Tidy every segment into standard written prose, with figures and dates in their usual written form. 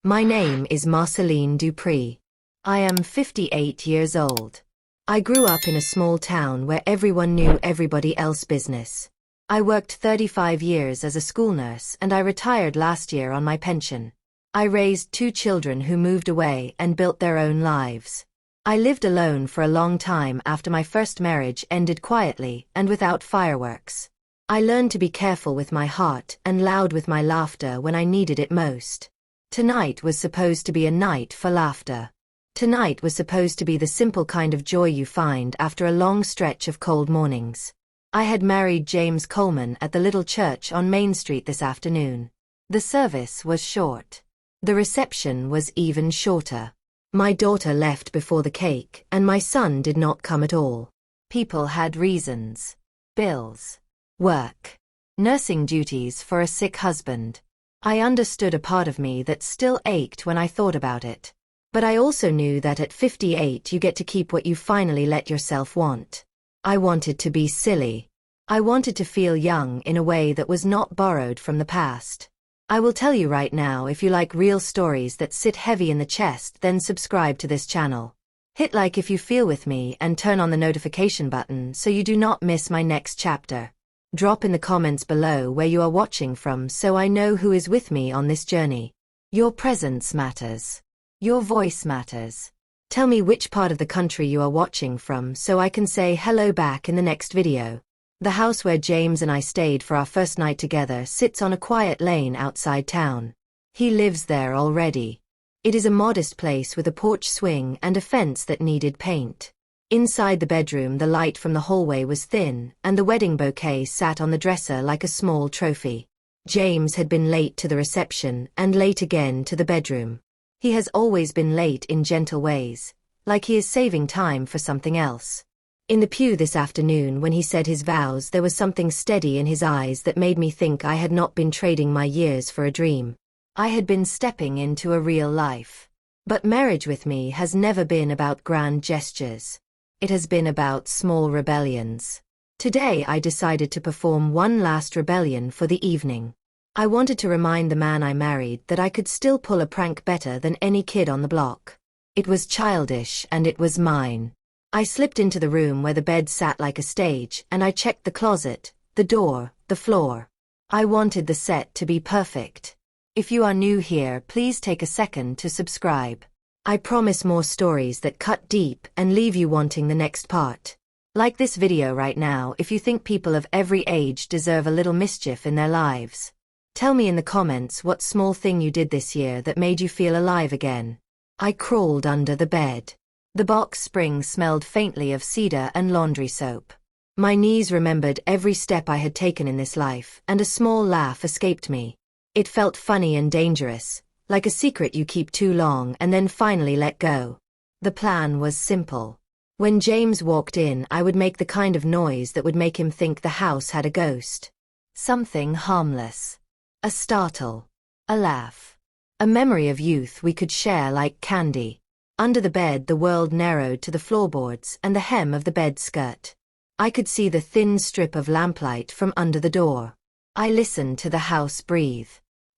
My name is Marceline Dupree. I am 58 years old. I grew up in a small town where everyone knew everybody else's business. I worked 35 years as a school nurse and I retired last year on my pension. I raised 2 children who moved away and built their own lives. I lived alone for a long time after my first marriage ended quietly and without fireworks. I learned to be careful with my heart and loud with my laughter when I needed it most. Tonight was supposed to be a night for laughter. Tonight was supposed to be the simple kind of joy you find after a long stretch of cold mornings. I had married James Coleman at the little church on Main Street this afternoon. The service was short. The reception was even shorter. My daughter left before the cake, and my son did not come at all. People had reasons. Bills. Work. Nursing duties for a sick husband. I understood a part of me that still ached when I thought about it. But I also knew that at 58 you get to keep what you finally let yourself want. I wanted to be silly. I wanted to feel young in a way that was not borrowed from the past. I will tell you right now, if you like real stories that sit heavy in the chest, then subscribe to this channel. Hit like if you feel with me and turn on the notification button so you do not miss my next chapter. Drop in the comments below where you are watching from so I know who is with me on this journey. Your presence matters. Your voice matters. Tell me which part of the country you are watching from so I can say hello back in the next video. The house where James and I stayed for our first night together sits on a quiet lane outside town. He lives there already. It is a modest place with a porch swing and a fence that needed paint. Inside the bedroom the light from the hallway was thin, and the wedding bouquet sat on the dresser like a small trophy. James had been late to the reception and late again to the bedroom. He has always been late in gentle ways, like he is saving time for something else. In the pew this afternoon when he said his vows there was something steady in his eyes that made me think I had not been trading my years for a dream. I had been stepping into a real life. But marriage with me has never been about grand gestures. It has been about small rebellions. Today I decided to perform one last rebellion for the evening. I wanted to remind the man I married that I could still pull a prank better than any kid on the block. It was childish and it was mine. I slipped into the room where the bed sat like a stage and I checked the closet, the door, the floor. I wanted the set to be perfect. If you are new here, please take a second to subscribe. I promise more stories that cut deep and leave you wanting the next part. Like this video right now if you think people of every age deserve a little mischief in their lives. Tell me in the comments what small thing you did this year that made you feel alive again. I crawled under the bed. The box spring smelled faintly of cedar and laundry soap. My knees remembered every step I had taken in this life, and a small laugh escaped me. It felt funny and dangerous, like a secret you keep too long and then finally let go. The plan was simple. When James walked in, I would make the kind of noise that would make him think the house had a ghost. Something harmless. A startle. A laugh. A memory of youth we could share like candy. Under the bed the world narrowed to the floorboards and the hem of the bed skirt. I could see the thin strip of lamplight from under the door. I listened to the house breathe.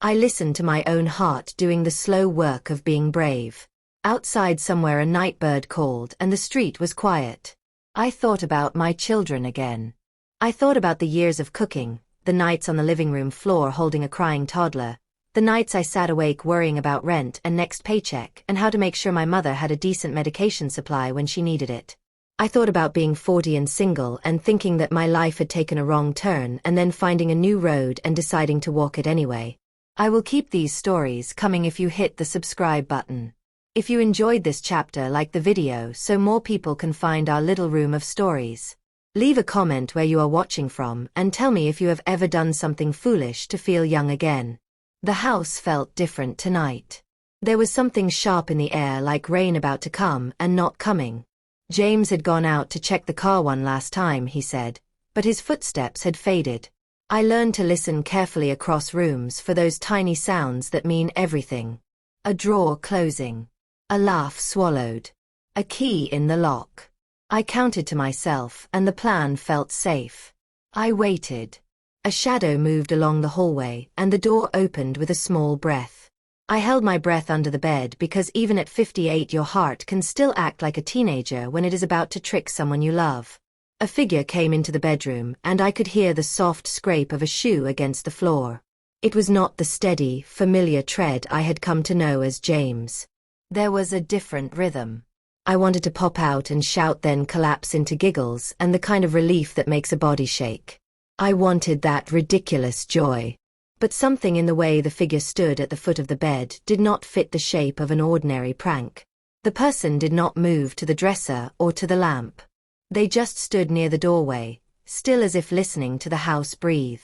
I listened to my own heart doing the slow work of being brave. Outside somewhere a night bird called and the street was quiet. I thought about my children again. I thought about the years of cooking, the nights on the living room floor holding a crying toddler, the nights I sat awake worrying about rent and next paycheck and how to make sure my mother had a decent medication supply when she needed it. I thought about being 40 and single and thinking that my life had taken a wrong turn and then finding a new road and deciding to walk it anyway. I will keep these stories coming if you hit the subscribe button. If you enjoyed this chapter, like the video so more people can find our little room of stories. Leave a comment where you are watching from and tell me if you have ever done something foolish to feel young again. The house felt different tonight. There was something sharp in the air, like rain about to come and not coming. James had gone out to check the car one last time, he said, but his footsteps had faded. I learned to listen carefully across rooms for those tiny sounds that mean everything. A drawer closing. A laugh swallowed. A key in the lock. I counted to myself and the plan felt safe. I waited. A shadow moved along the hallway and the door opened with a small breath. I held my breath under the bed because even at 58 your heart can still act like a teenager when it is about to trick someone you love. A figure came into the bedroom and I could hear the soft scrape of a shoe against the floor. It was not the steady, familiar tread I had come to know as James. There was a different rhythm. I wanted to pop out and shout, then collapse into giggles and the kind of relief that makes a body shake. I wanted that ridiculous joy. But something in the way the figure stood at the foot of the bed did not fit the shape of an ordinary prank. The person did not move to the dresser or to the lamp. They just stood near the doorway, still as if listening to the house breathe.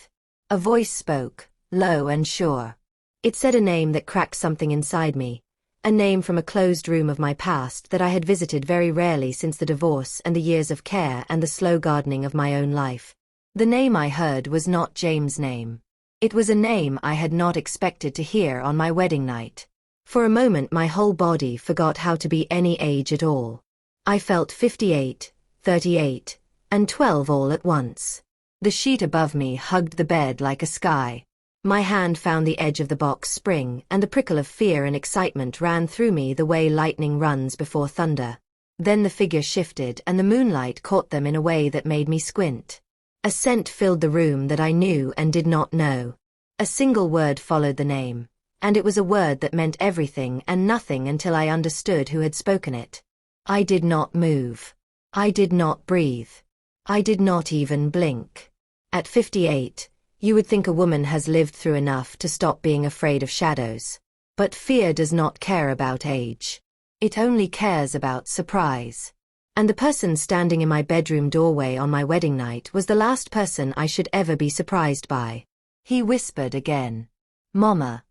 A voice spoke, low and sure. It said a name that cracked something inside me, a name from a closed room of my past that I had visited very rarely since the divorce and the years of care and the slow gardening of my own life. The name I heard was not James' name. It was a name I had not expected to hear on my wedding night. For a moment my whole body forgot how to be any age at all. I felt 58, 38, and 12 all at once. The sheet above me hugged the bed like a sky. My hand found the edge of the box spring and the prickle of fear and excitement ran through me the way lightning runs before thunder. Then the figure shifted and the moonlight caught them in a way that made me squint. A scent filled the room that I knew and did not know. A single word followed the name, and it was a word that meant everything and nothing until I understood who had spoken it. I did not move. I did not breathe. I did not even blink. At 58, you would think a woman has lived through enough to stop being afraid of shadows. But fear does not care about age. It only cares about surprise. And the person standing in my bedroom doorway on my wedding night was the last person I should ever be surprised by. He whispered again. "Mama,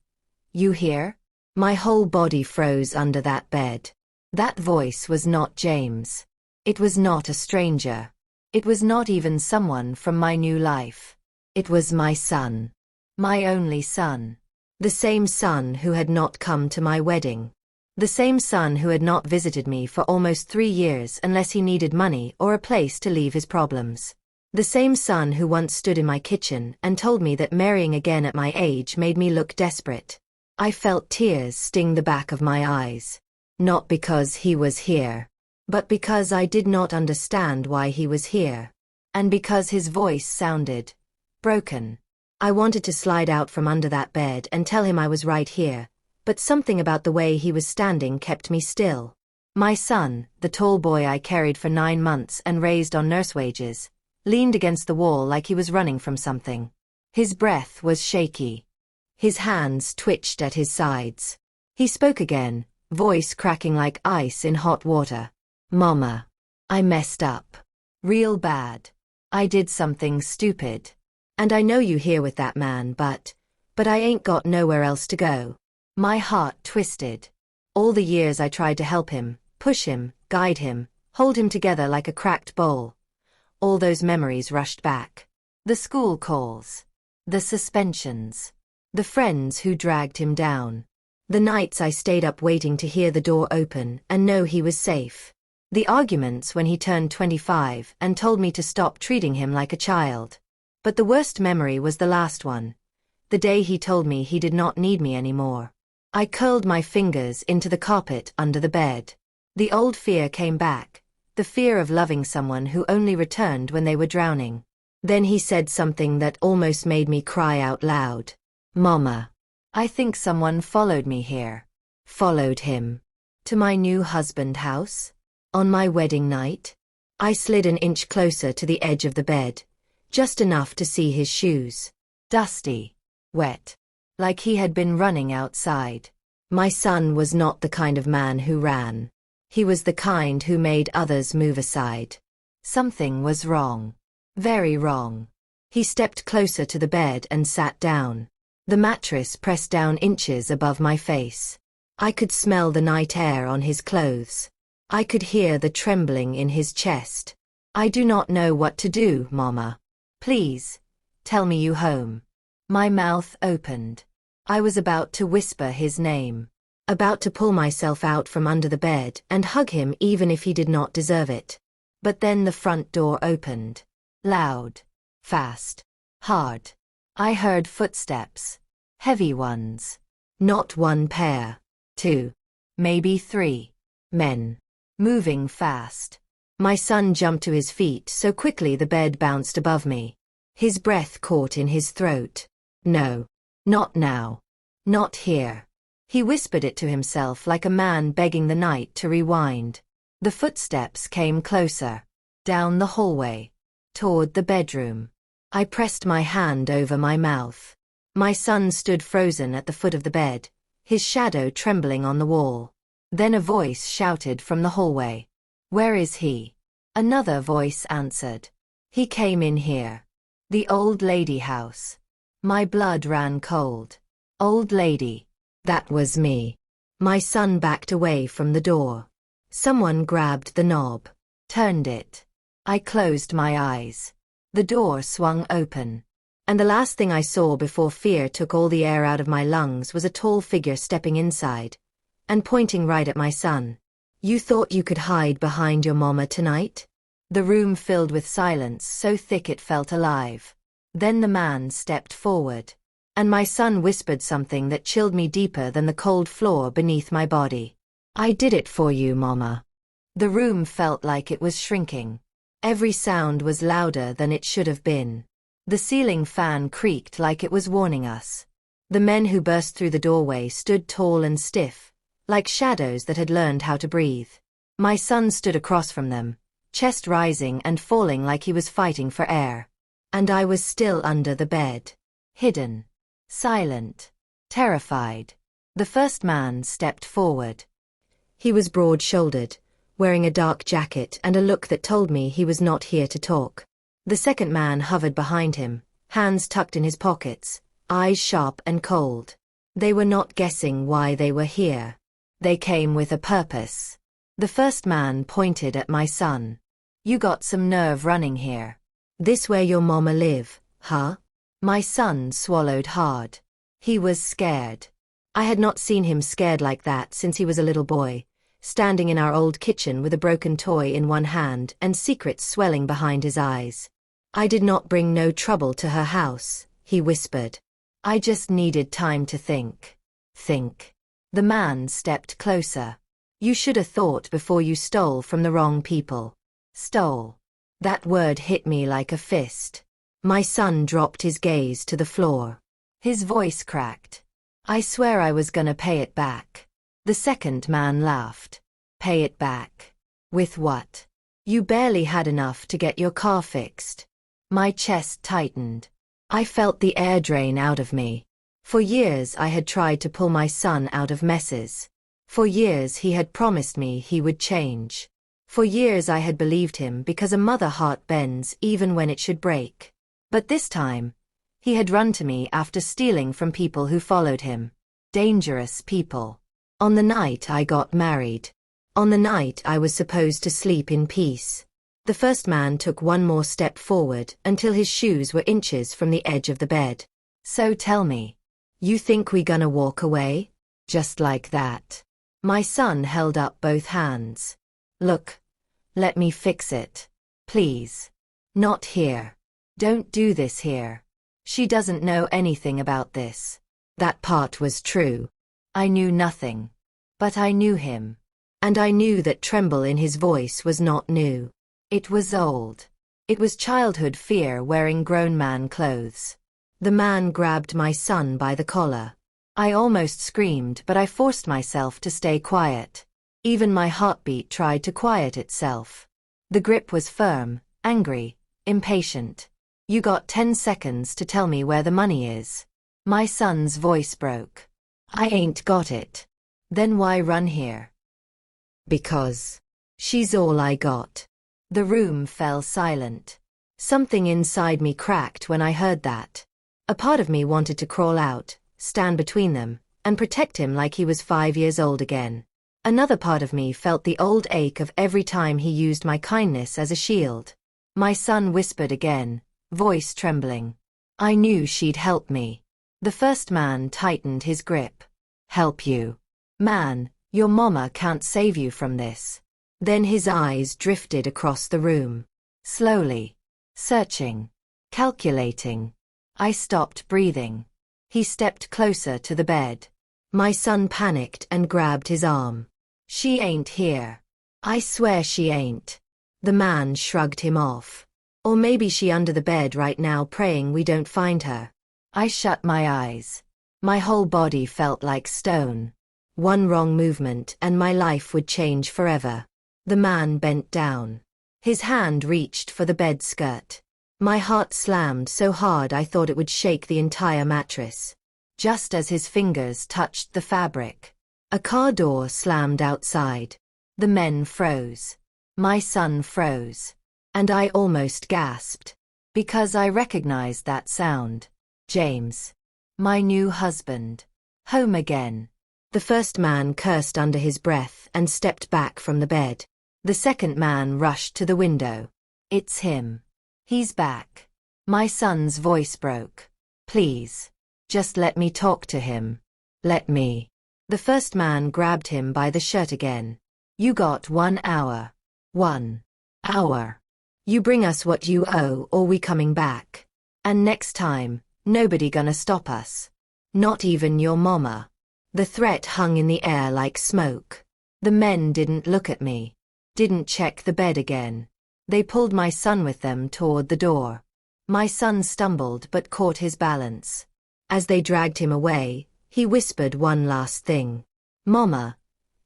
you here?" My whole body froze under that bed. That voice was not James. It was not a stranger. It was not even someone from my new life. It was my son. My only son. The same son who had not come to my wedding. The same son who had not visited me for almost 3 years unless he needed money or a place to leave his problems. The same son who once stood in my kitchen and told me that marrying again at my age made me look desperate. I felt tears sting the back of my eyes. Not because he was here, but because I did not understand why he was here. And because his voice sounded broken. I wanted to slide out from under that bed and tell him I was right here. But something about the way he was standing kept me still. My son, the tall boy I carried for 9 months and raised on nurse wages, leaned against the wall like he was running from something. His breath was shaky. His hands twitched at his sides. He spoke again, voice cracking like ice in hot water. "Mama, I messed up. Real bad. I did something stupid. And I know you here with that man, but I ain't got nowhere else to go." My heart twisted. All the years I tried to help him, push him, guide him, hold him together like a cracked bowl. All those memories rushed back. The school calls. The suspensions. The friends who dragged him down. The nights I stayed up waiting to hear the door open and know he was safe. The arguments when he turned 25 and told me to stop treating him like a child. But the worst memory was the last one. The day he told me he did not need me anymore. I curled my fingers into the carpet under the bed. The old fear came back, the fear of loving someone who only returned when they were drowning. Then he said something that almost made me cry out loud. "Mama, I think someone followed me here." Followed him. To my new husband house? On my wedding night? I slid an inch closer to the edge of the bed, just enough to see his shoes. Dusty. Wet. Like he had been running outside. My son was not the kind of man who ran. He was the kind who made others move aside. Something was wrong. Very wrong. He stepped closer to the bed and sat down. The mattress pressed down inches above my face. I could smell the night air on his clothes. I could hear the trembling in his chest. "I do not know what to do, Mama. Please, tell me you home." My mouth opened. I was about to whisper his name. About to pull myself out from under the bed and hug him even if he did not deserve it. But then the front door opened. Loud. Fast. Hard. I heard footsteps. Heavy ones. Not one pair. Two. Maybe three. Men. Moving fast. My son jumped to his feet so quickly the bed bounced above me. His breath caught in his throat. No. Not now. Not here. He whispered it to himself like a man begging the night to rewind. The footsteps came closer. Down the hallway. Toward the bedroom. I pressed my hand over my mouth. My son stood frozen at the foot of the bed, his shadow trembling on the wall. Then a voice shouted from the hallway. "Where is he?" Another voice answered. "He came in here. The old lady house." My blood ran cold. Old lady. That was me. My son backed away from the door. Someone grabbed the knob. Turned it. I closed my eyes. The door swung open. And the last thing I saw before fear took all the air out of my lungs was a tall figure stepping inside and pointing right at my son. "You thought you could hide behind your mama tonight?" The room filled with silence so thick it felt alive. Then the man stepped forward. And my son whispered something that chilled me deeper than the cold floor beneath my body. "I did it for you, mama." The room felt like it was shrinking. Every sound was louder than it should have been. The ceiling fan creaked like it was warning us. The men who burst through the doorway stood tall and stiff, like shadows that had learned how to breathe. My son stood across from them, chest rising and falling like he was fighting for air. And I was still under the bed. Hidden. Silent. Terrified. The first man stepped forward. He was broad-shouldered, wearing a dark jacket and a look that told me he was not here to talk. The second man hovered behind him, hands tucked in his pockets, eyes sharp and cold. They were not guessing why they were here. They came with a purpose. The first man pointed at my son. "You got some nerve running here. This where your mama live, huh?" My son swallowed hard. He was scared. I had not seen him scared like that since he was a little boy, standing in our old kitchen with a broken toy in one hand and secrets swelling behind his eyes. "I did not bring no trouble to her house," he whispered. "I just needed time to think." Think. The man stepped closer. "You should have thought before you stole from the wrong people." Stole. That word hit me like a fist. My son dropped his gaze to the floor. His voice cracked. "I swear I was gonna pay it back." The second man laughed. "Pay it back? With what? You barely had enough to get your car fixed." My chest tightened. I felt the air drain out of me. For years I had tried to pull my son out of messes. For years he had promised me he would change. For years I had believed him because a mother heart bends even when it should break. But this time, he had run to me after stealing from people who followed him. Dangerous people. On the night I got married. On the night I was supposed to sleep in peace. The first man took one more step forward until his shoes were inches from the edge of the bed. "So tell me, you think we gonna walk away? Just like that?" My son held up both hands. "Look, let me fix it. Please. Not here. Don't do this here. She doesn't know anything about this." That part was true. I knew nothing. But I knew him. And I knew that tremble in his voice was not new. It was old. It was childhood fear wearing grown man clothes. The man grabbed my son by the collar. I almost screamed, but I forced myself to stay quiet. Even my heartbeat tried to quiet itself. The grip was firm, angry, impatient. "You got 10 seconds to tell me where the money is." My son's voice broke. "I ain't got it." "Then why run here?" "Because she's all I got." The room fell silent. Something inside me cracked when I heard that. A part of me wanted to crawl out, stand between them, and protect him like he was 5 years old again. Another part of me felt the old ache of every time he used my kindness as a shield. My son whispered again, voice trembling. I knew she'd help me. The first man tightened his grip. "Help you? Man, your mama can't save you from this." Then his eyes drifted across the room. Slowly. Searching. Calculating. I stopped breathing. He stepped closer to the bed. My son panicked and grabbed his arm. She ain't here. I swear she ain't. The man shrugged him off. Or maybe she under the bed right now praying we don't find her. I shut my eyes. My whole body felt like stone. One wrong movement and my life would change forever. The man bent down. His hand reached for the bed skirt. My heart slammed so hard I thought it would shake the entire mattress. Just as his fingers touched the fabric, a car door slammed outside. The men froze. My son froze. And I almost gasped. Because I recognized that sound. James. My new husband. Home again. The first man cursed under his breath and stepped back from the bed. The second man rushed to the window. It's him. He's back. My son's voice broke. Please. Just let me talk to him. Let me. The first man grabbed him by the shirt again. You got 1 hour. 1 hour. You bring us what you owe or we coming back. And next time, nobody gonna stop us. Not even your mama. The threat hung in the air like smoke. The men didn't look at me. Didn't check the bed again. They pulled my son with them toward the door. My son stumbled but caught his balance. As they dragged him away, he whispered one last thing. Mama.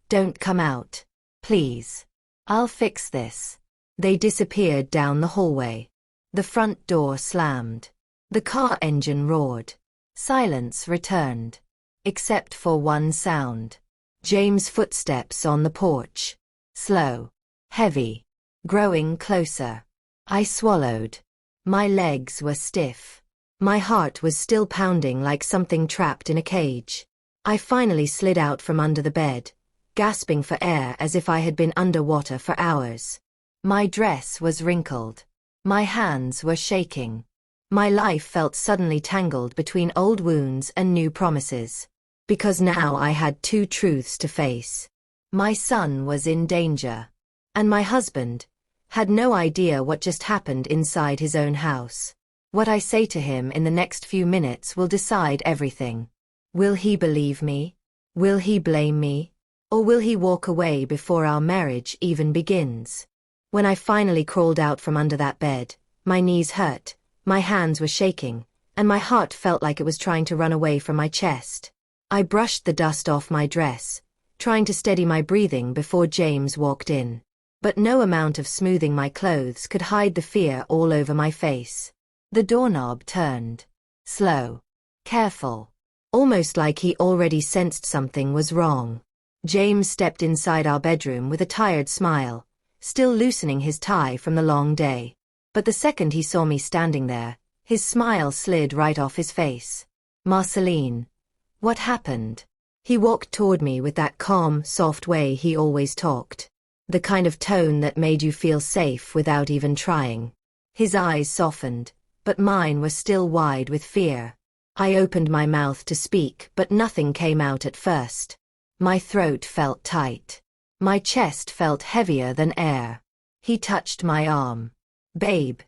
Don't come out. Please. I'll fix this. They disappeared down the hallway. The front door slammed. The car engine roared. Silence returned. Except for one sound. James' footsteps on the porch. Slow. Heavy. Growing closer. I swallowed. My legs were stiff. My heart was still pounding like something trapped in a cage. I finally slid out from under the bed, gasping for air as if I had been underwater for hours. My dress was wrinkled. My hands were shaking. My life felt suddenly tangled between old wounds and new promises. Because now I had 2 truths to face. My son was in danger. And my husband had no idea what just happened inside his own house. What I say to him in the next few minutes will decide everything. Will he believe me? Will he blame me? Or will he walk away before our marriage even begins? When I finally crawled out from under that bed, my knees hurt, my hands were shaking, and my heart felt like it was trying to run away from my chest. I brushed the dust off my dress, trying to steady my breathing before James walked in. But no amount of smoothing my clothes could hide the fear all over my face. The doorknob turned. Slow. Careful. Almost like he already sensed something was wrong. James stepped inside our bedroom with a tired smile, still loosening his tie from the long day. But the second he saw me standing there, his smile slid right off his face. Marceline. What happened? He walked toward me with that calm, soft way he always talked. The kind of tone that made you feel safe without even trying. His eyes softened, but mine were still wide with fear. I opened my mouth to speak, but nothing came out at first. My throat felt tight. My chest felt heavier than air. He touched my arm. Babe,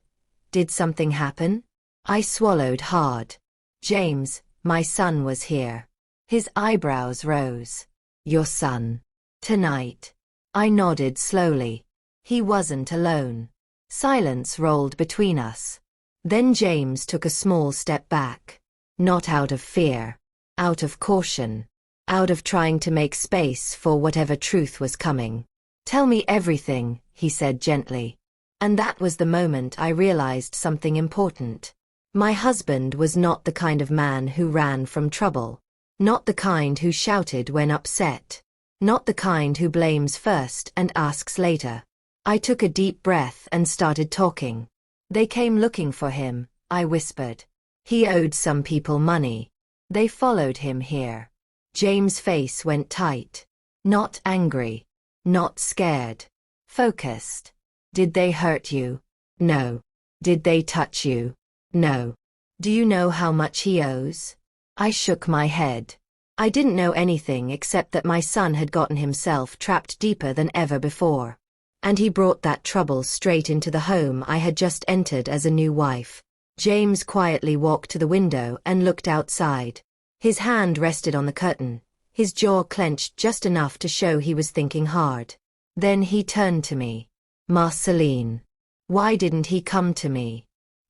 did something happen? I swallowed hard. James, my son was here. His eyebrows rose. Your son. Tonight. I nodded slowly. He wasn't alone. Silence rolled between us. Then James took a small step back. Not out of fear. Out of caution. Out of trying to make space for whatever truth was coming. Tell me everything, he said gently. And that was the moment I realized something important. My husband was not the kind of man who ran from trouble. Not the kind who shouted when upset. Not the kind who blames first and asks later. I took a deep breath and started talking. They came looking for him, I whispered. He owed some people money. They followed him here. James' face went tight. Not angry. Not scared. Focused. Did they hurt you? No. Did they touch you? No. Do you know how much he owes? I shook my head. I didn't know anything except that my son had gotten himself trapped deeper than ever before. And he brought that trouble straight into the home I had just entered as a new wife. James quietly walked to the window and looked outside. His hand rested on the curtain, His jaw clenched just enough to show he was thinking hard. Then he turned to me. Marceline. Why didn't he come to me?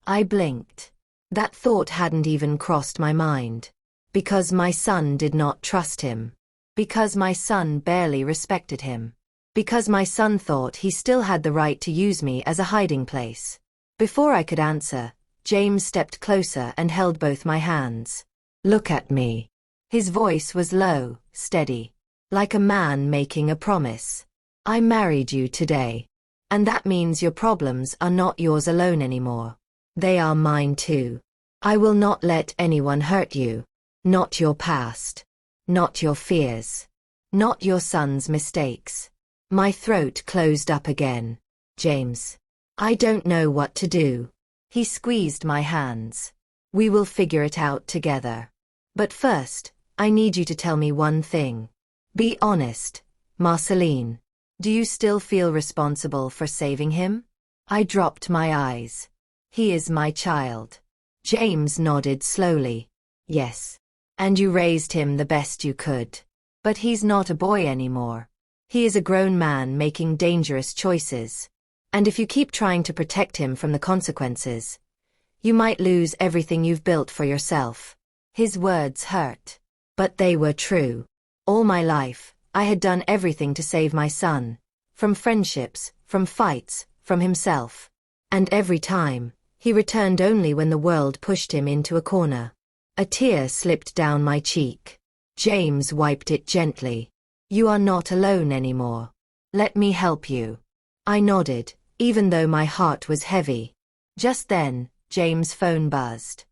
I blinked. That thought hadn't even crossed my mind. Because my son did not trust him. Because my son barely respected him. Because my son thought he still had the right to use me as a hiding place. Before I could answer, James stepped closer and held both my hands. Look at me. His voice was low, steady. Like a man making a promise. I married you today. And that means your problems are not yours alone anymore. They are mine too. I will not let anyone hurt you. Not your past. Not your fears. Not your son's mistakes. My throat closed up again. James. I don't know what to do. He squeezed my hands. We will figure it out together. But first, I need you to tell me one thing. Be honest, Marceline. Do you still feel responsible for saving him? I dropped my eyes. He is my child. James nodded slowly. Yes. And you raised him the best you could. But he's not a boy anymore. He is a grown man making dangerous choices. And if you keep trying to protect him from the consequences, you might lose everything you've built for yourself. His words hurt. But they were true. All my life, I had done everything to save my son. From friendships, from fights, from himself. And every time, he returned only when the world pushed him into a corner. A tear slipped down my cheek. James wiped it gently. You are not alone anymore. Let me help you. I nodded, even though my heart was heavy. Just then, James' phone buzzed.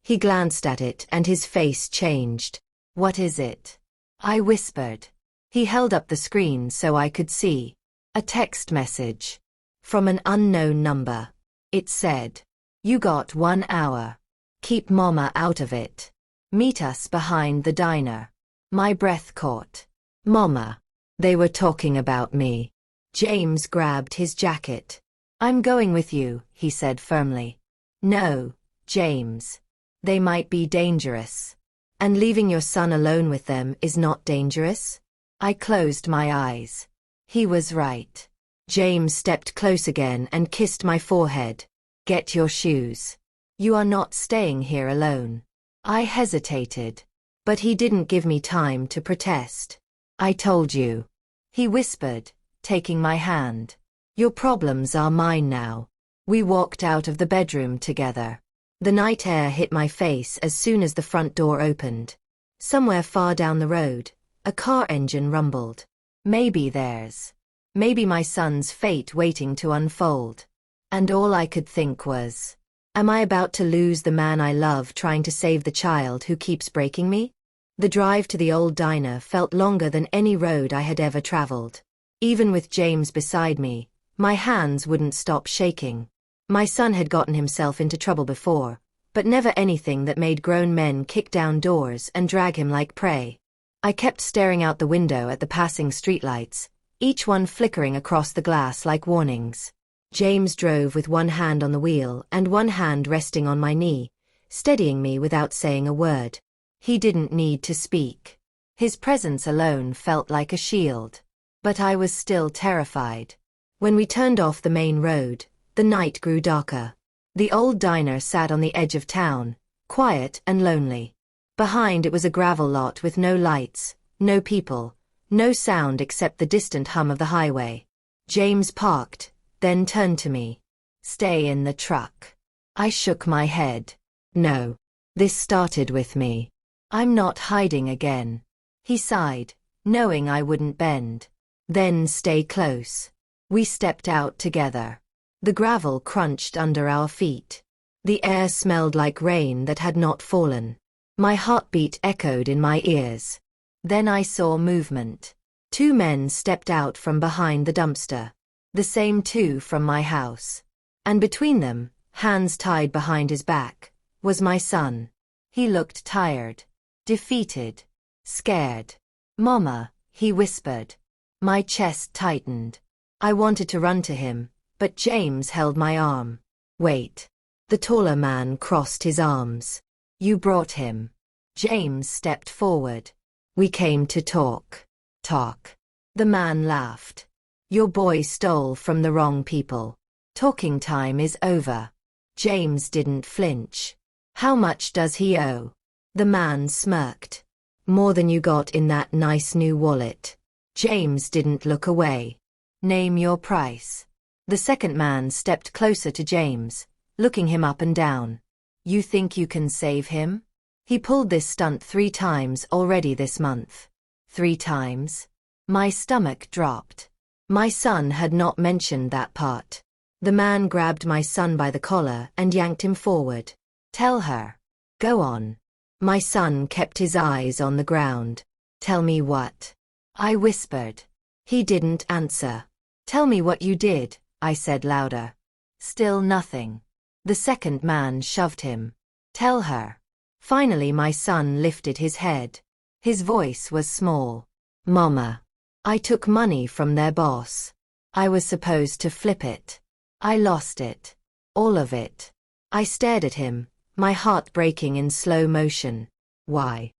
He glanced at it and his face changed. What is it? I whispered. He held up the screen so I could see. A text message. From an unknown number. It said, "You got 1 hour. Keep Mama out of it. Meet us behind the diner." My breath caught. Mama. They were talking about me. James grabbed his jacket. "I'm going with you," he said firmly. "No, James. They might be dangerous. And leaving your son alone with them is not dangerous?" I closed my eyes. He was right. James stepped close again and kissed my forehead. "Get your shoes. You are not staying here alone." I hesitated. But he didn't give me time to protest. "I told you," he whispered, taking my hand. "Your problems are mine now." We walked out of the bedroom together. The night air hit my face as soon as the front door opened. Somewhere far down the road, a car engine rumbled. Maybe theirs. Maybe my son's fate waiting to unfold. And all I could think was, am I about to lose the man I love trying to save the child who keeps breaking me? The drive to the old diner felt longer than any road I had ever traveled. Even with James beside me, my hands wouldn't stop shaking. My son had gotten himself into trouble before, but never anything that made grown men kick down doors and drag him like prey. I kept staring out the window at the passing streetlights, each one flickering across the glass like warnings. James drove with one hand on the wheel and one hand resting on my knee, steadying me without saying a word. He didn't need to speak. His presence alone felt like a shield. But I was still terrified. When we turned off the main road, the night grew darker. The old diner sat on the edge of town, quiet and lonely. Behind it was a gravel lot with no lights, no people, no sound except the distant hum of the highway. James parked, then turned to me. "Stay in the truck." I shook my head. "No. This started with me. I'm not hiding again." He sighed, knowing I wouldn't bend. "Then stay close." We stepped out together. The gravel crunched under our feet. The air smelled like rain that had not fallen. My heartbeat echoed in my ears. Then I saw movement. 2 men stepped out from behind the dumpster. The same 2 from my house. And between them, hands tied behind his back, was my son. He looked tired, defeated, scared. "Mama," he whispered. My chest tightened. I wanted to run to him, but James held my arm. "Wait." The taller man crossed his arms. "You brought him." James stepped forward. We came to talk. Talk. The man laughed. Your boy stole from the wrong people. Talking time is over. James didn't flinch. How much does he owe? The man smirked. More than you got in that nice new wallet. James didn't look away. Name your price. The second man stepped closer to James, looking him up and down. You think you can save him? He pulled this stunt 3 times already this month. 3 times? My stomach dropped. My son had not mentioned that part. The man grabbed my son by the collar and yanked him forward. Tell her. Go on. My son kept his eyes on the ground. Tell me what? I whispered. He didn't answer. Tell me what you did, I said louder. Still nothing. The second man shoved him. Tell her. Finally my son lifted his head. His voice was small. Mama. I took money from their boss. I was supposed to flip it. I lost it. All of it. I stared at him, my heart breaking in slow motion. Why?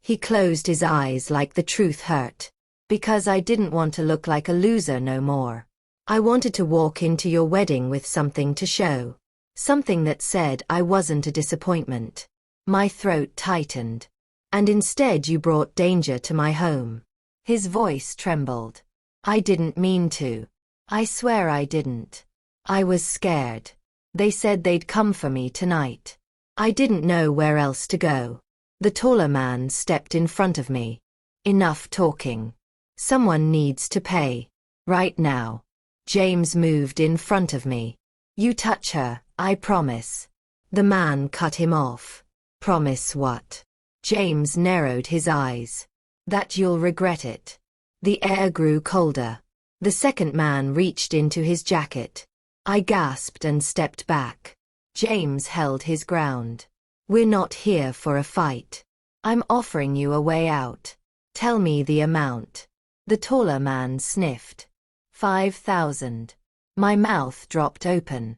He closed his eyes like the truth hurt. Because I didn't want to look like a loser no more. I wanted to walk into your wedding with something to show. Something that said I wasn't a disappointment. My throat tightened. And instead you brought danger to my home. His voice trembled. I didn't mean to. I swear I didn't. I was scared. They said they'd come for me tonight. I didn't know where else to go. The taller man stepped in front of me. Enough talking. Someone needs to pay. Right now. James moved in front of me. You touch her, I promise. The man cut him off. Promise what? James narrowed his eyes. That you'll regret it. The air grew colder. The second man reached into his jacket. I gasped and stepped back. James held his ground. We're not here for a fight. I'm offering you a way out. Tell me the amount. The taller man sniffed. 5,000. My mouth dropped open.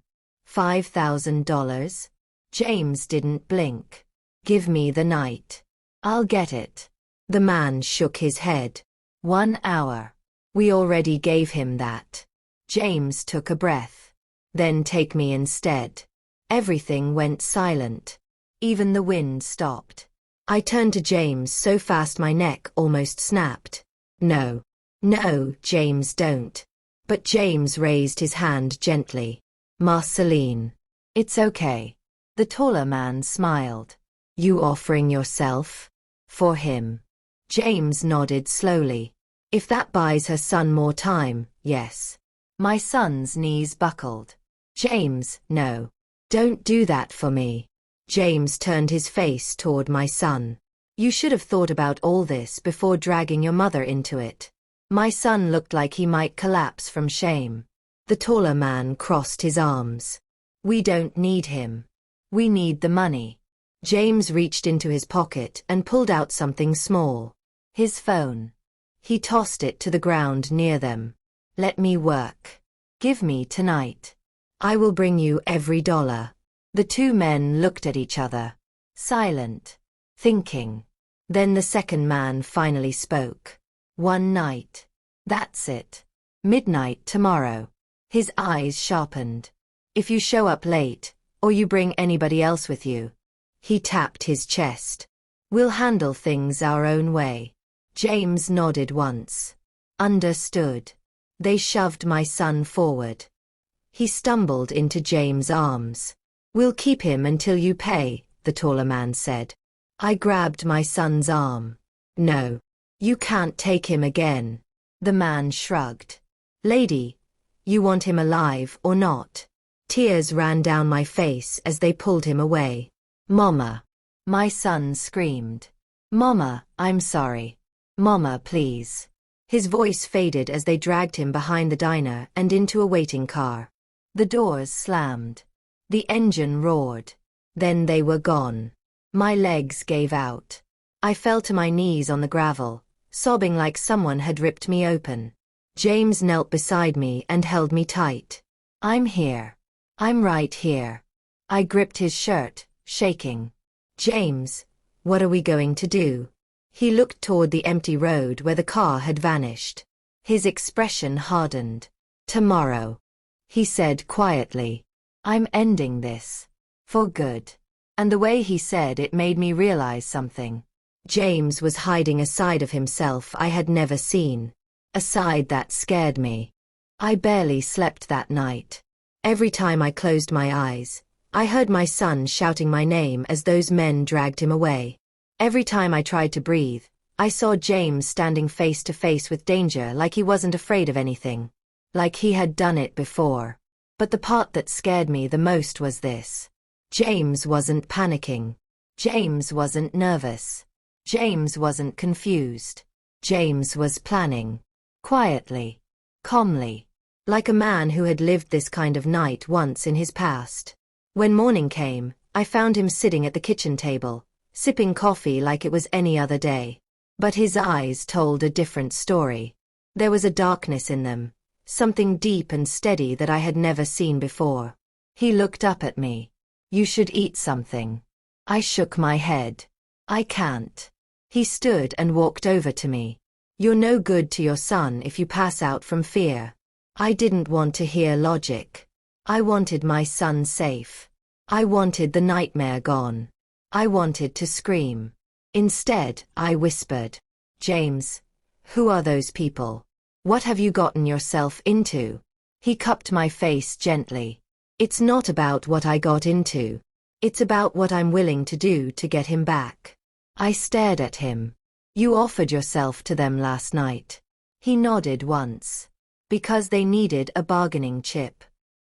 $5,000? James didn't blink. Give me the night. I'll get it. The man shook his head. 1 hour. We already gave him that. James took a breath. Then take me instead. Everything went silent. Even the wind stopped. I turned to James so fast my neck almost snapped. No. No, James, don't. But James raised his hand gently. Marceline. It's okay. The taller man smiled. You offering yourself? For him. James nodded slowly. If that buys her son more time, yes. My son's knees buckled. James, no. Don't do that for me. James turned his face toward my son. You should have thought about all this before dragging your mother into it. My son looked like he might collapse from shame. The taller man crossed his arms. We don't need him. We need the money. James reached into his pocket and pulled out something small. His phone. He tossed it to the ground near them. Let me work. Give me tonight. I will bring you every dollar. The 2 men looked at each other. Silent. Thinking. Then the second man finally spoke. 1 night. That's it. Midnight tomorrow. His eyes sharpened. If you show up late, or you bring anybody else with you. He tapped his chest. We'll handle things our own way. James nodded once. Understood. They shoved my son forward. He stumbled into James' arms. We'll keep him until you pay, the taller man said. I grabbed my son's arm. No. You can't take him again. The man shrugged. Lady, you want him alive or not? Tears ran down my face as they pulled him away. Mama. My son screamed. Mama, I'm sorry. Mama, please. His voice faded as they dragged him behind the diner and into a waiting car. The doors slammed. The engine roared. Then they were gone. My legs gave out. I fell to my knees on the gravel, sobbing like someone had ripped me open. James knelt beside me and held me tight. I'm here. I'm right here. I gripped his shirt, shaking. James, what are we going to do? He looked toward the empty road where the car had vanished. His expression hardened. Tomorrow, he said quietly. I'm ending this. For good. And the way he said it made me realize something. James was hiding a side of himself I had never seen. A side that scared me. I barely slept that night. Every time I closed my eyes, I heard my son shouting my name as those men dragged him away. Every time I tried to breathe, I saw James standing face to face with danger like he wasn't afraid of anything. Like he had done it before. But the part that scared me the most was this. James wasn't panicking. James wasn't nervous. James wasn't confused. James was planning. Quietly. Calmly. Like a man who had lived this kind of night once in his past. When morning came, I found him sitting at the kitchen table, sipping coffee like it was any other day. But his eyes told a different story. There was a darkness in them, something deep and steady that I had never seen before. He looked up at me. You should eat something. I shook my head. I can't. He stood and walked over to me. You're no good to your son if you pass out from fear. I didn't want to hear logic. I wanted my son safe. I wanted the nightmare gone. I wanted to scream. Instead, I whispered, James, who are those people? What have you gotten yourself into? He cupped my face gently. It's not about what I got into. It's about what I'm willing to do to get him back. I stared at him. You offered yourself to them last night. He nodded once. Because they needed a bargaining chip.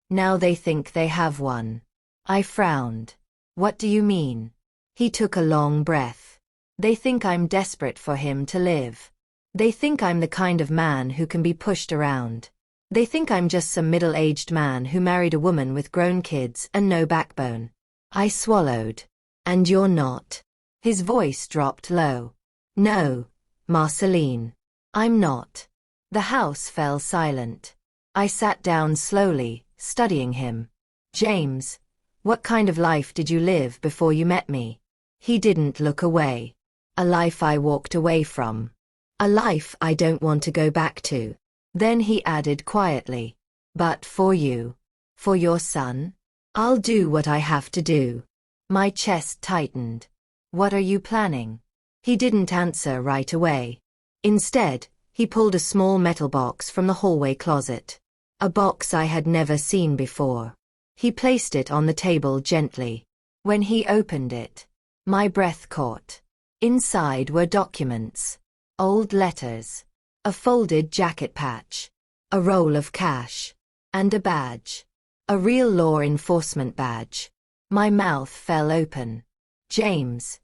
Now they think they have one. I frowned. What do you mean? He took a long breath. They think I'm desperate for him to live. They think I'm the kind of man who can be pushed around. They think I'm just some middle-aged man who married a woman with grown kids and no backbone. I swallowed. And you're not. His voice dropped low. No, Marceline. I'm not. The house fell silent. I sat down slowly, studying him. James, what kind of life did you live before you met me? He didn't look away. A life I walked away from. A life I don't want to go back to. Then he added quietly. But for you. For your son? I'll do what I have to do. My chest tightened. What are you planning? He didn't answer right away. Instead, he pulled a small metal box from the hallway closet. A box I had never seen before. He placed it on the table gently. When he opened it, my breath caught. Inside were documents. Old letters. A folded jacket patch. A roll of cash. And a badge. A real law enforcement badge. My mouth fell open. James,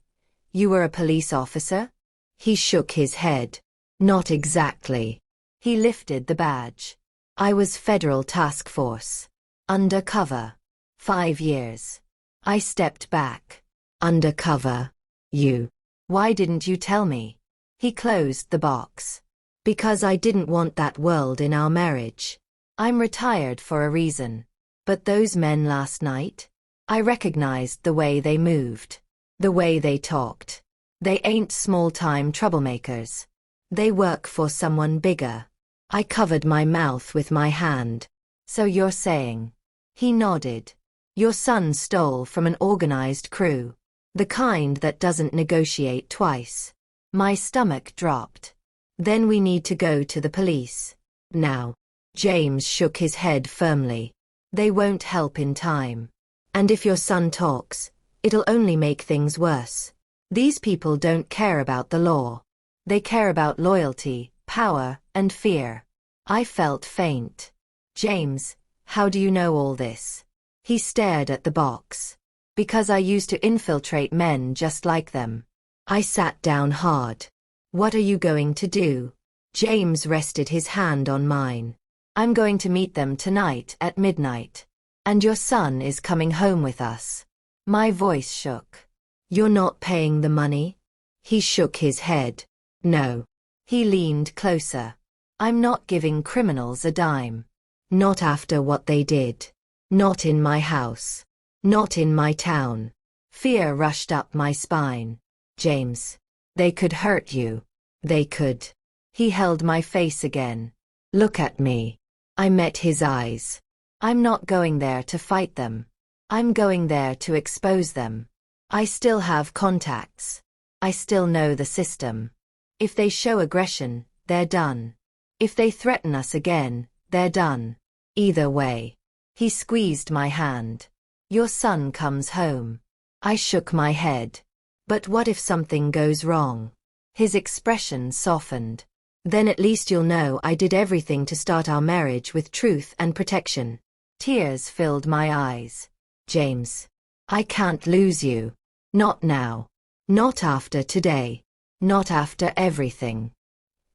you were a police officer? He shook his head. Not exactly. He lifted the badge. I was Federal Task Force. Undercover. 5 years. I stepped back. Undercover. You. Why didn't you tell me? He closed the box. Because I didn't want that world in our marriage. I'm retired for a reason. But those men last night? I recognized the way they moved. The way they talked. They ain't small-time troublemakers. They work for someone bigger. I covered my mouth with my hand. So you're saying? He nodded. Your son stole from an organized crew. The kind that doesn't negotiate twice. My stomach dropped. Then we need to go to the police. Now. James shook his head firmly. They won't help in time. And if your son talks, it'll only make things worse. These people don't care about the law. They care about loyalty, power, and fear. I felt faint. James, how do you know all this? He stared at the box. Because I used to infiltrate men just like them. I sat down hard. What are you going to do? James rested his hand on mine. I'm going to meet them tonight at midnight. And your son is coming home with us. My voice shook. You're not paying the money? He shook his head. No. He leaned closer. I'm not giving criminals a dime. Not after what they did. Not in my house. Not in my town. Fear rushed up my spine. James. They could hurt you. They could. He held my face again. Look at me. I met his eyes. I'm not going there to fight them. I'm going there to expose them. I still have contacts. I still know the system. If they show aggression, they're done. If they threaten us again, they're done. Either way. He squeezed my hand. Your son comes home. I shook my head. But what if something goes wrong? His expression softened. Then at least you'll know I did everything to start our marriage with truth and protection. Tears filled my eyes. James. I can't lose you. Not now. Not after today. Not after everything.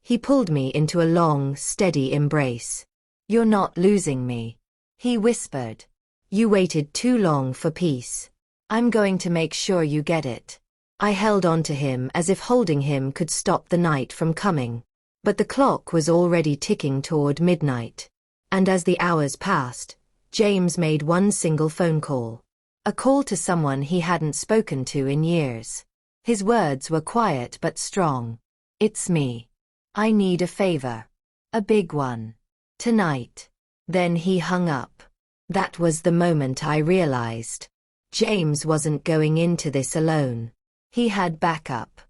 He pulled me into a long, steady embrace. You're not losing me. He whispered. You waited too long for peace. I'm going to make sure you get it. I held on to him as if holding him could stop the night from coming. But the clock was already ticking toward midnight. And as the hours passed, James made one single phone call. A call to someone he hadn't spoken to in years. His words were quiet but strong. It's me. I need a favor. A big one. Tonight. Then he hung up. That was the moment I realized. James wasn't going into this alone. He had backup.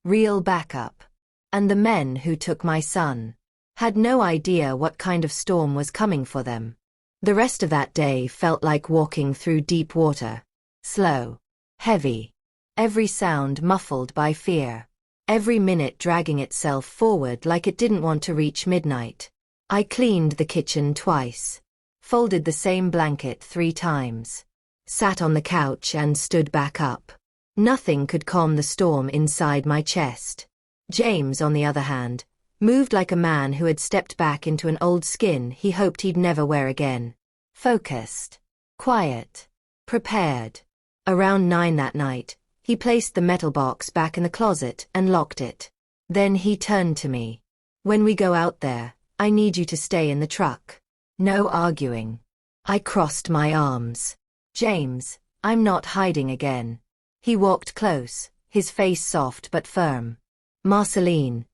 Real backup. And the men who took my son had no idea what kind of storm was coming for them. The rest of that day felt like walking through deep water. Slow. Heavy. Every sound muffled by fear. Every minute dragging itself forward like it didn't want to reach midnight. I cleaned the kitchen twice. Folded the same blanket 3 times. Sat on the couch and stood back up. Nothing could calm the storm inside my chest. James, on the other hand, moved like a man who had stepped back into an old skin he hoped he'd never wear again. Focused. Quiet. Prepared. Around 9 that night, he placed the metal box back in the closet and locked it. Then he turned to me. When we go out there, I need you to stay in the truck. No arguing. I crossed my arms. James, I'm not hiding again. He walked close, his face soft but firm. Marceline,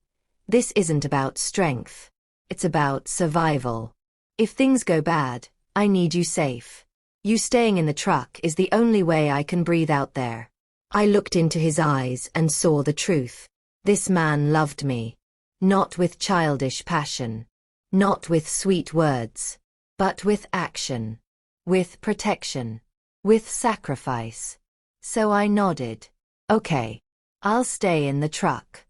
this isn't about strength. It's about survival. If things go bad, I need you safe. You staying in the truck is the only way I can breathe out there. I looked into his eyes and saw the truth. This man loved me. Not with childish passion. Not with sweet words. But with action. With protection. With sacrifice. So I nodded. Okay. I'll stay in the truck.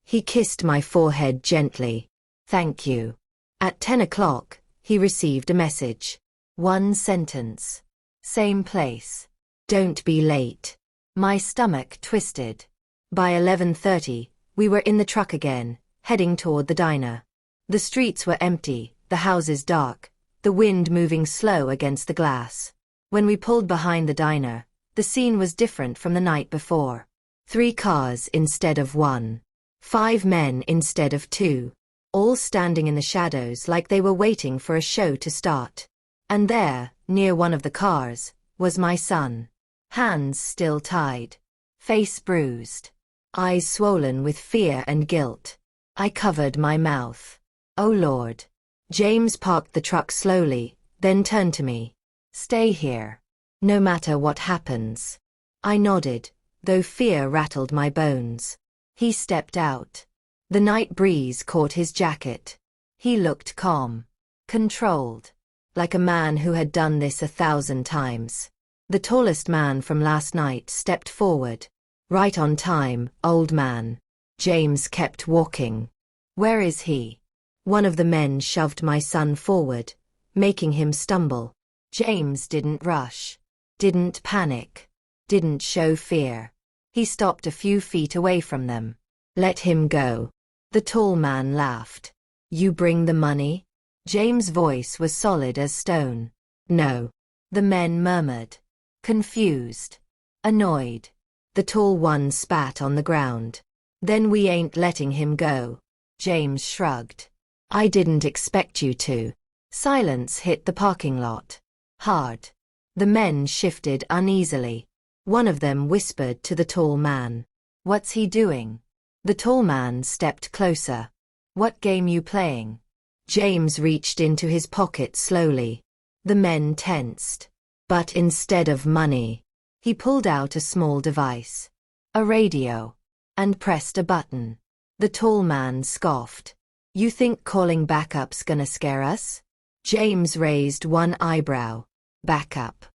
He kissed my forehead gently. Thank you. At 10 o'clock, he received a message. 1 sentence. Same place. Don't be late. My stomach twisted. By 11:30, we were in the truck again, heading toward the diner. The streets were empty, the houses dark, the wind moving slow against the glass. When we pulled behind the diner, the scene was different from the night before. 3 cars instead of 1. 5 men instead of 2. All standing in the shadows like they were waiting for a show to start. And there, near one of the cars, was my son. Hands still tied. Face bruised. Eyes swollen with fear and guilt. I covered my mouth. Oh Lord. James parked the truck slowly, then turned to me. Stay here. No matter what happens. I nodded, though fear rattled my bones. He stepped out. The night breeze caught his jacket. He looked calm. Controlled. Like a man who had done this 1,000 times. The tallest man from last night stepped forward. Right on time, old man. James kept walking. Where is he? One of the men shoved my son forward, making him stumble. James didn't rush. Didn't panic. Didn't show fear. He stopped a few feet away from them. Let him go. The tall man laughed. You bring the money? James' voice was solid as stone. No. The men murmured. Confused. Annoyed. The tall one spat on the ground. Then we ain't letting him go. James shrugged. I didn't expect you to. Silence hit the parking lot. Hard. The men shifted uneasily. One of them whispered to the tall man. What's he doing? The tall man stepped closer. What game you playing? James reached into his pocket slowly. The men tensed. But instead of money, he pulled out a small device. A radio. And pressed a button. The tall man scoffed. You think calling backup's gonna scare us? James raised one eyebrow. Backup.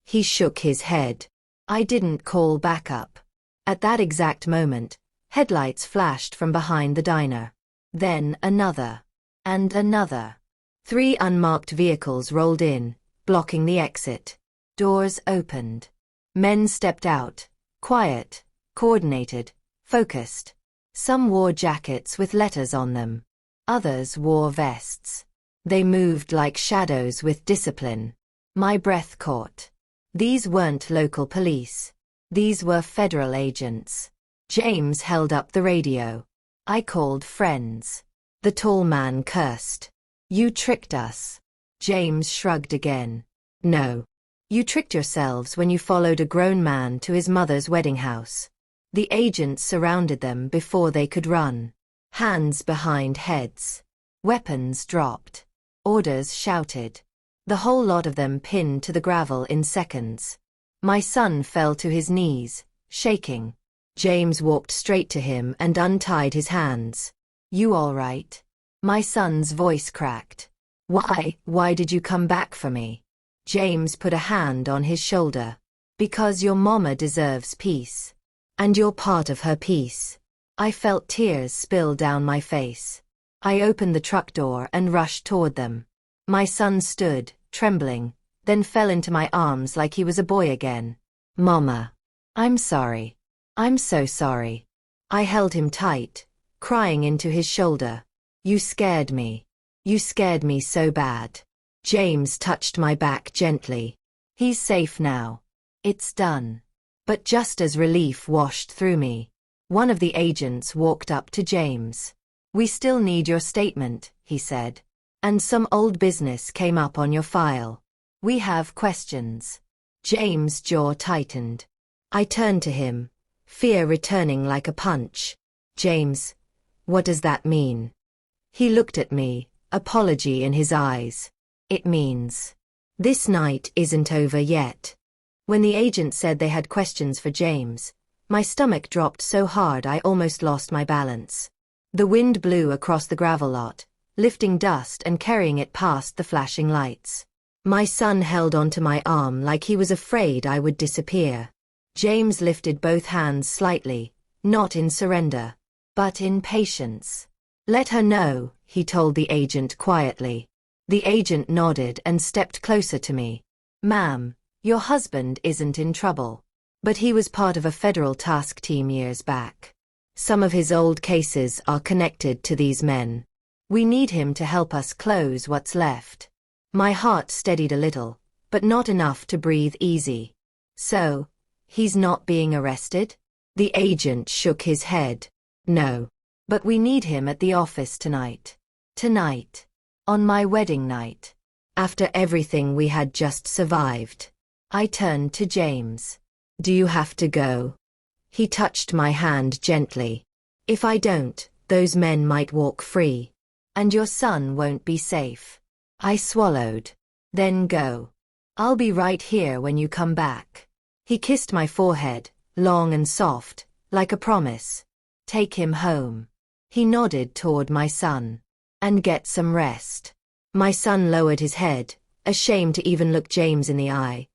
He shook his head. I didn't call backup. At that exact moment, headlights flashed from behind the diner. Then another. And another. 3 unmarked vehicles rolled in, blocking the exit. Doors opened. Men stepped out. Quiet, coordinated, focused. Some wore jackets with letters on them. Others wore vests. They moved like shadows with discipline. My breath caught. These weren't local police. These were federal agents. James held up the radio. I called friends. The tall man cursed. You tricked us. James shrugged again. No. You tricked yourselves when you followed a grown man to his mother's wedding house. The agents surrounded them before they could run. Hands behind heads. Weapons dropped. Orders shouted. The whole lot of them pinned to the gravel in seconds. My son fell to his knees, shaking. James walked straight to him and untied his hands. You all right? My son's voice cracked. Why did you come back for me? James put a hand on his shoulder. Because your mama deserves peace. And you're part of her peace. I felt tears spill down my face. I opened the truck door and rushed toward them. My son stood, trembling, then fell into my arms like he was a boy again. Mama. I'm sorry. I'm so sorry. I held him tight, crying into his shoulder. You scared me. You scared me so bad. James touched my back gently. He's safe now. It's done. But just as relief washed through me, one of the agents walked up to James. We still need your statement, he said. And some old business came up on your file. We have questions. James' jaw tightened. I turned to him, fear returning like a punch. James, what does that mean? He looked at me, apology in his eyes. It means this night isn't over yet. When the agent said they had questions for James, my stomach dropped so hard I almost lost my balance. The wind blew across the gravel lot, lifting dust and carrying it past the flashing lights. My son held onto my arm like he was afraid I would disappear. James lifted both hands slightly, not in surrender, but in patience. Let her know, he told the agent quietly. The agent nodded and stepped closer to me. Ma'am, your husband isn't in trouble. But he was part of a federal task team years back. Some of his old cases are connected to these men. We need him to help us close what's left. My heart steadied a little, but not enough to breathe easy. So, he's not being arrested? The agent shook his head. No. But we need him at the office tonight. Tonight. On my wedding night. After everything we had just survived. I turned to James. Do you have to go? He touched my hand gently. If I don't, those men might walk free. And your son won't be safe. I swallowed. Then go. I'll be right here when you come back. He kissed my forehead, long and soft, like a promise. Take him home. He nodded toward my son. And get some rest. My son lowered his head, ashamed to even look James in the eye.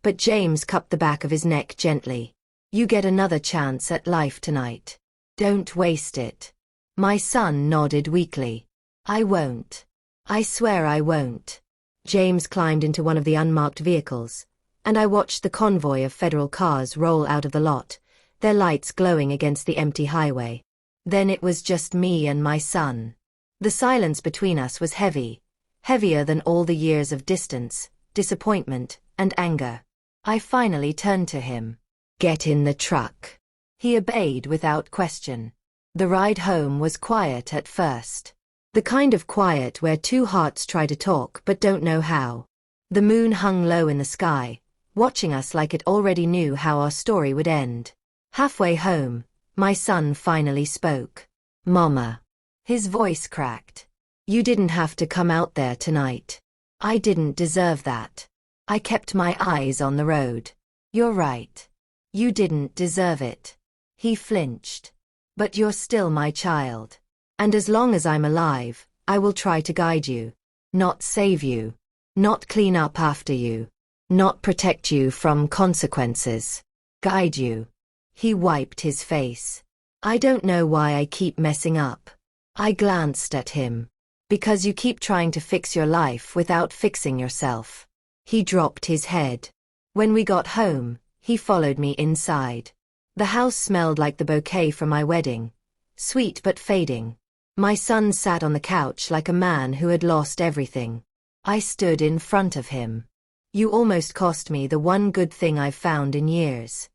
But James cupped the back of his neck gently. You get another chance at life tonight. Don't waste it. My son nodded weakly. I won't. I swear I won't. James climbed into one of the unmarked vehicles, and I watched the convoy of federal cars roll out of the lot, their lights glowing against the empty highway. Then it was just me and my son. The silence between us was heavy, heavier than all the years of distance, disappointment, and anger. I finally turned to him. Get in the truck. He obeyed without question. The ride home was quiet at first. The kind of quiet where two hearts try to talk but don't know how. The moon hung low in the sky, watching us like it already knew how our story would end. Halfway home, My son finally spoke. Mama. His voice cracked. You didn't have to come out there tonight. I didn't deserve that. I kept my eyes on the road. You're right. You didn't deserve it. He flinched. But you're still my child. And as long as I'm alive, I will try to guide you. Not save you. Not clean up after you. Not protect you from consequences. Guide you. He wiped his face. I don't know why I keep messing up. I glanced at him. Because you keep trying to fix your life without fixing yourself. He dropped his head. When we got home, he followed me inside. The house smelled like the bouquet from my wedding. Sweet but fading. My son sat on the couch like a man who had lost everything. I stood in front of him. You almost cost me the one good thing I've found in years.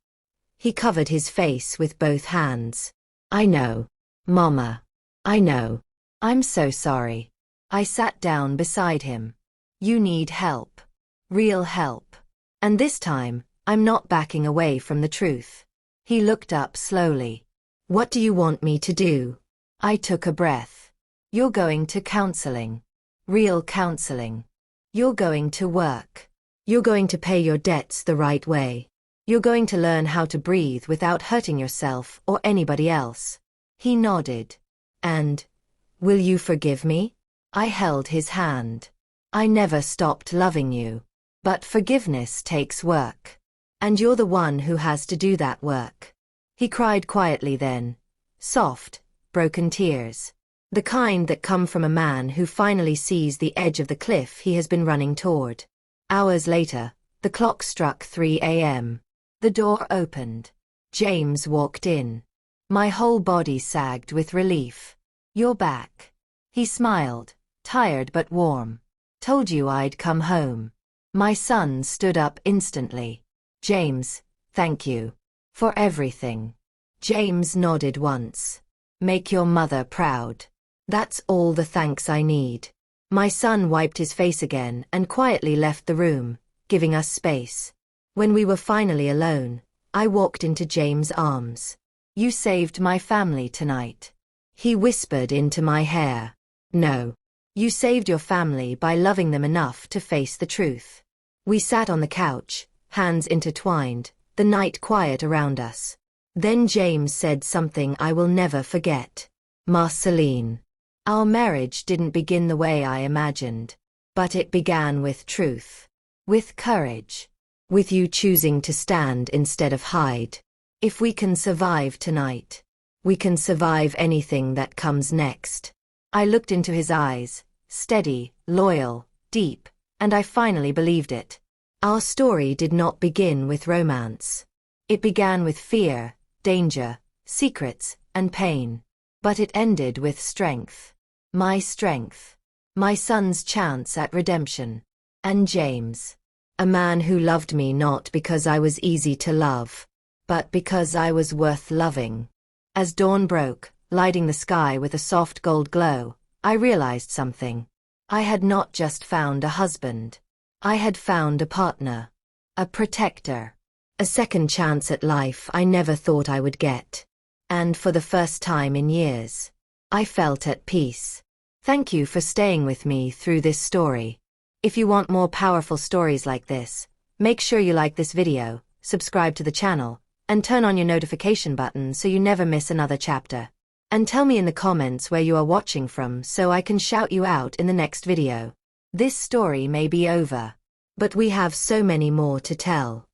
He covered his face with both hands. I know. Mama. I know. I'm so sorry. I sat down beside him. You need help. Real help. And this time, I'm not backing away from the truth. He looked up slowly. What do you want me to do? I took a breath. You're going to counseling. Real counseling. You're going to work. You're going to pay your debts the right way. You're going to learn how to breathe without hurting yourself or anybody else. He nodded. And, will you forgive me? I held his hand. I never stopped loving you. But forgiveness takes work. And you're the one who has to do that work. He cried quietly then. Soft, broken tears. The kind that come from a man who finally sees the edge of the cliff he has been running toward. Hours later, the clock struck 3 a.m. The door opened. James walked in. My whole body sagged with relief. You're back. He smiled, tired but warm. Told you I'd come home. My son stood up instantly. James, thank you. For everything. James nodded once. Make your mother proud. That's all the thanks I need. My son wiped his face again and quietly left the room, giving us space. When we were finally alone, I walked into James' arms. You saved my family tonight. He whispered into my hair. No. You saved your family by loving them enough to face the truth. We sat on the couch, hands intertwined, the night quiet around us. Then James said something I will never forget. Marceline. Our marriage didn't begin the way I imagined. But it began with truth. With courage. With you choosing to stand instead of hide. If we can survive tonight, we can survive anything that comes next. I looked into his eyes, steady, loyal, deep, and I finally believed it. Our story did not begin with romance. It began with fear, danger, secrets, and pain. But it ended with strength. My strength. My son's chance at redemption. And James. A man who loved me not because I was easy to love, but because I was worth loving. As dawn broke, lighting the sky with a soft gold glow, I realized something. I had not just found a husband. I had found a partner. A protector. A second chance at life I never thought I would get. And for the first time in years, I felt at peace. Thank you for staying with me through this story. If you want more powerful stories like this, make sure you like this video, subscribe to the channel, and turn on your notification button so you never miss another chapter. And tell me in the comments where you are watching from so I can shout you out in the next video. This story may be over, but we have so many more to tell.